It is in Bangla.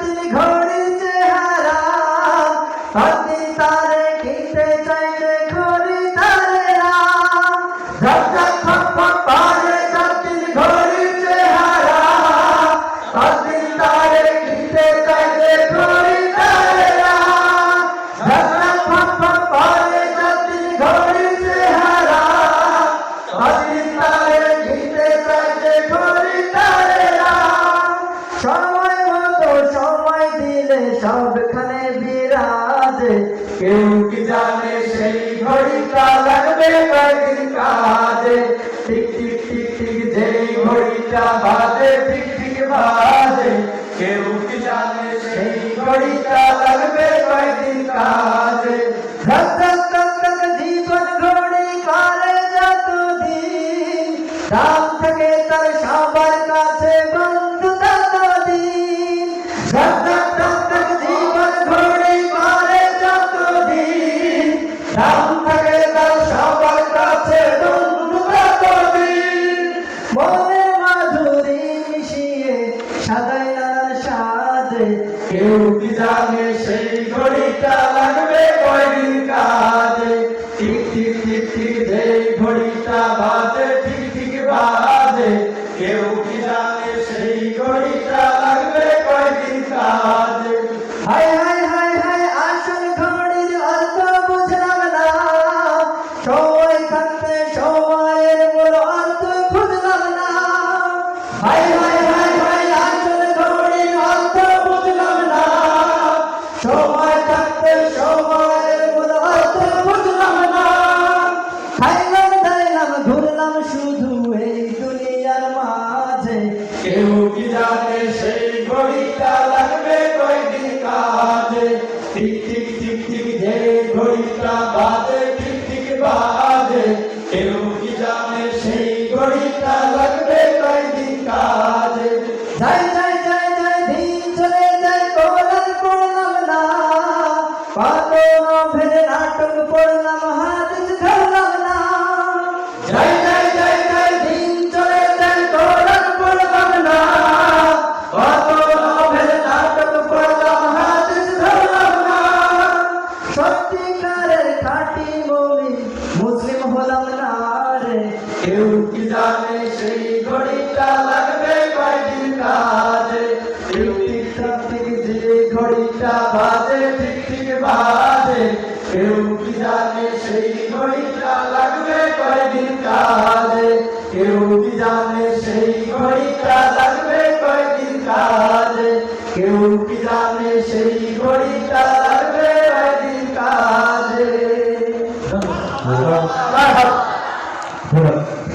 দিন ঘড়ির চেহারা প্রতিদিন তারে কিনতে চাইলে খরিদারেরা ঝক ঝক ফক ফক করে প্রতিদিন ঘড়ির চেহারা প্রতিদিন তারে কিনতে চাইলে খরিদারেরা ঝক ঝক ফক ফক করে প্রতিদিন ঘড়ির চেহারা প্রতিদিন তারে কিনতে চাইলে খরিদারেরা সময় মতো সময় দিলে সবখানে বিরাজে কেউ কি জানে সেই ঘড়িটা লাগবে কয়দিন কাজে টিক টিক টিক টিক যেই ঘড়িটা বাজে টিক টিক বাজে কেউ কি জানে সেই ঘড়িটা লাগবে কয়দিন কাজে ধক ধক ধক ধক জীবন ঘড়ি করে যতদিন দাম থাকে তার সবার কাছে বন্ধু ততদিন ধক ধক ধক ধক জীবন ঘড়ি করে যতদিন দাম থাকে তার সবার কাছে বন্ধু ততদিন মনে মাধুরী মিশিয়ে সাজায় নানান সাজে কেউ কি জানে সেই ঘড়িটা লাগবে কয়দিন কাজে টিক টিক টিক টিক যেই ঘড়িটা বাজে ঠিক ঠিক বাজে কেউ কি জানে সেই ঘড়িটা লাগবে কয়দিন কাজে হায় হায় হায় হায় আসল ঘড়ির অর্থ বুঝলাম না সময় থাকতে সময়ের মূল অর্থ খুঁজলাম না হায় হায় হায় হায় আসল ঘড়ির অর্থ বুঝলাম না সময় থাকতে সময়ের মূল অর্থ বুঝলাম না খাইলাম দাইলাম ঘুরলাম শুধু এই দুনিয়ার মাঝে কেউ কি জানে সেই ঘড়িটা লাগবে কয়দিন কাজে টিক টিক টিক টিক যে ঘড়িটা বাজে ঠিক ঠিক বাজে কেউ কি জানে সেই ঘড়িটা লাগবে কয়দিন কাজে যাই যাই যাই যাই দিন চলে যায় কোরআন পড়লাম না কত নভেল নাটক পড়লাম হাদিস ধরলাম না যাই যাই যাই যাই দিন চলে যায় কোরআন পড়লাম না কত নভেল নাটক পড়লাম হাদিস ধরলাম না সত্যিকারের খাঁটি মুমিন মুসলিম হলাম না রে কেউ কি জানে সেই ঘড়িটা লাগবে কয়দিন কাজে টিক টিক টাক টিক যে ঘড়িটা বাজে ঠিক ঠিক বাজে কেউ কি জানে সেই ঘড়িটা লাগবে কয়দিন কাজে কেউ কি জানে সেই ঘড়িটা লাগবে কয়দিন কাজে কেউ কি জানে সেই ঘড়িটা লাগবে কয়দিন কাজে